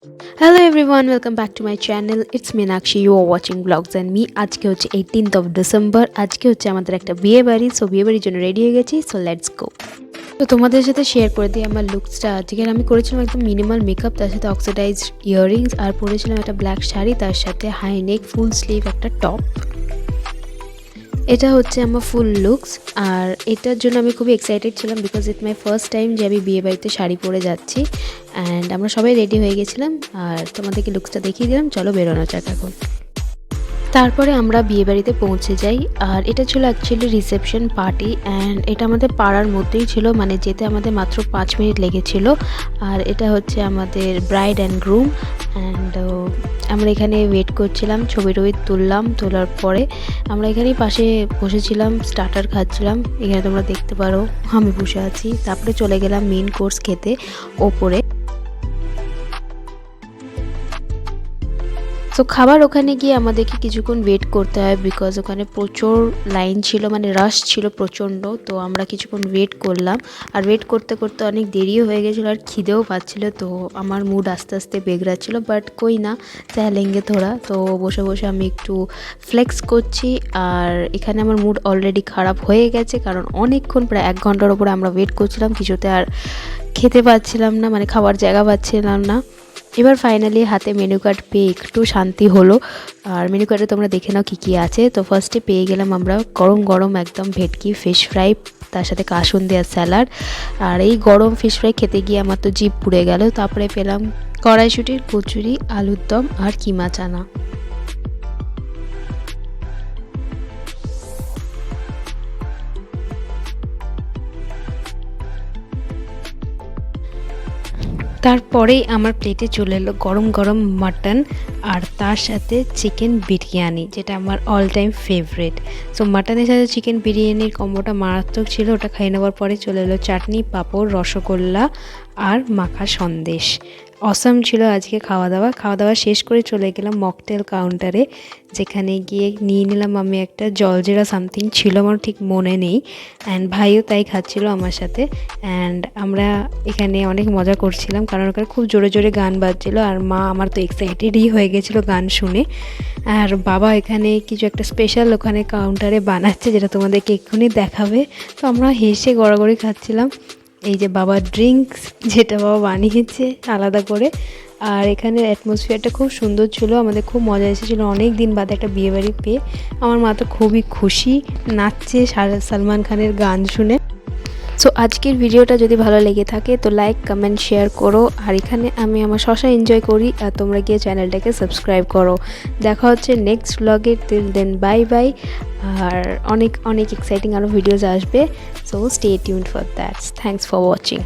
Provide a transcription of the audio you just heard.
Hello everyone, welcome back to my channel. It's Meenakshi. You are watching vlogs and me. আজকে হচ্ছে 18th of December. আজকে হচ্ছে আমাদের একটা বিয়ে বাড়ি। সো বিয়ে বাড়ির জন্য রেডি হয়ে গেছি। So let's go. তো তোমাদের সাথে শেয়ার করে দিই আমার লুকসটা। আজকে আমি করেছিলাম একদম মিনিমাল মেকআপ, তার সাথে অক্সিডাইজড ইয়াররিংস, আর পরেছিলাম একটা ব্ল্যাক শাড়ি, তার সাথে হাই নেক ফুল স্লিভ একটা টপ। এটা হচ্ছে আমার ফুল লুকস, আর এটার জন্য আমি খুবই এক্সাইটেড ছিলাম because it my first time যে আমি বিয়ে বাড়িতে শাড়ি পরে যাচ্ছি। অ্যান্ড আমরা সবাই রেডি হয়ে গেছিলাম, আর তোমাদেরকে লুকসটা দেখিয়ে দিলাম। চলো বেরোনো যাক এখন। তারপরে আমরা বিয়েবাড়িতে পৌঁছে যাই, আর এটা ছিল অ্যাকচুয়ালি রিসেপশন পার্টি, অ্যান্ড এটা আমাদের পাড়ার মধ্যেই ছিল, মানে যেতে আমাদের মাত্র 5 মিনিট লেগেছিল। আর এটা হচ্ছে আমাদের ব্রাইড অ্যান্ড গ্রুম, অ্যান্ড আমরা এখানে ওয়েট করছিলাম, ছবি টবি তোলার পরে আমরা এখানেই পাশে বসেছিলাম, স্টার্টার খাচ্ছিলাম। এখানে তোমরা দেখতে পারো আমি বসে আছি। তারপরে চলে গেলাম মেন কোর্স খেতে ওপরে। তো খাবার ওখানে গিয়ে আমাদেরকে কিছুক্ষণ ওয়েট করতে হয় বিকজ ওখানে প্রচুর লাইন ছিল, মানে রাশ ছিল প্রচণ্ড। তো আমরা কিছুক্ষণ ওয়েট করলাম, আর ওয়েট করতে করতে অনেক দেরিও হয়ে গেছিলো, আর খিদেও পাচ্ছিল। তো আমার মুড আস্তে আস্তে বেগড়াচ্ছিল, বাট কই না, চাইলেঙ্গে থোড়া। তো বসে বসে আমি একটু ফ্লেক্স করছি, আর এখানে আমার মুড অলরেডি খারাপ হয়ে গেছে, কারণ অনেকক্ষণ প্রায় 1 ঘন্টার ওপরে আমরা ওয়েট করছিলাম, কিছুতে আর খেতে পাচ্ছিলাম না, মানে খাবার জায়গা পাচ্ছিলাম না। এবার ফাইনালি হাতে মেনু কার্ড পেয়ে একটু শান্তি হলো। আর মেনু কার্ডে তোমরা দেখে নাও কী কী আছে। তো ফার্স্টে পেয়ে গেলাম আমরা গরম গরম একদম ভেটকি ফিশ ফ্রাই, তার সাথে কাসুন্দি আর স্যালাড। আর এই গরম ফিশ ফ্রাই খেতে গিয়ে আমার তো জিভ পুড়ে গেল। তারপরে পেলাম কড়াইশুঁটির কচুরি, আলুর দম আর কিমা চানা। তারপরেই আমার প্লেটে চলে এলো গরম গরম মাটন, আর তার সাথে চিকেন বিরিয়ানি, যেটা আমার অল টাইম ফেভারিট। সো মাটনের সাথে চিকেন বিরিয়ানির কম্বোটা মারাত্মক ছিল। ওটা খাই নেওয়ার পরে চলে এলো চাটনি, পাঁপড়, রসগোল্লা আর মাখা সন্দেশ। অসাম ছিল আজকে খাওয়া দাওয়া শেষ করে চলে গেলাম মকটেল কাউন্টারে, যেখানে গিয়ে নিয়ে নিলাম আমি একটা জলজিরা সামথিং ছিল, আমার ঠিক মনে নেই। অ্যান্ড ভাইও তাই খাচ্ছিল আমার সাথে। অ্যান্ড আমরা এখানে অনেক মজা করছিলাম, কারণ ওখানে খুব জোরে জোরে গান বাজছিলো, আর মা আমার তো এক্সাইটেডই হয়ে গেছিলো গান শুনে। আর বাবা এখানে কিছু একটা স্পেশাল ওখানে কাউন্টারে বানাচ্ছে, যেটা তোমাদেরকে এক্ষুনি দেখাবে। তো আমরা হেসে গড়াগড়ি খাচ্ছিলাম। এই যে বাবার ড্রিঙ্কস, যেটা বাবা বানিয়েছে আলাদা করে। আর এখানের অ্যাটমসফিয়ারটা খুব সুন্দর ছিল, আমাদের খুব মজা এসেছিলো অনেক দিন বাদে একটা বিয়েবাড়ি পেয়ে। আমার মা তো খুবই খুশি, নাচছে সালমান খানের গান শুনে। সো আজকের ভিডিওটা যদি ভালো লেগে থাকে তো লাইক, কমেন্ট, শেয়ার করো। আর এখানে আমি আমার শশা এনজয় করি, আর তোমরা গিয়ে চ্যানেলটাকে সাবস্ক্রাইব করো। দেখা হচ্ছে নেক্সট ব্লগে। Till then bye bye. আর অনেক অনেক এক্সাইটিং আরও ভিডিওস আসবে। So stay tuned for that. Thanks for watching.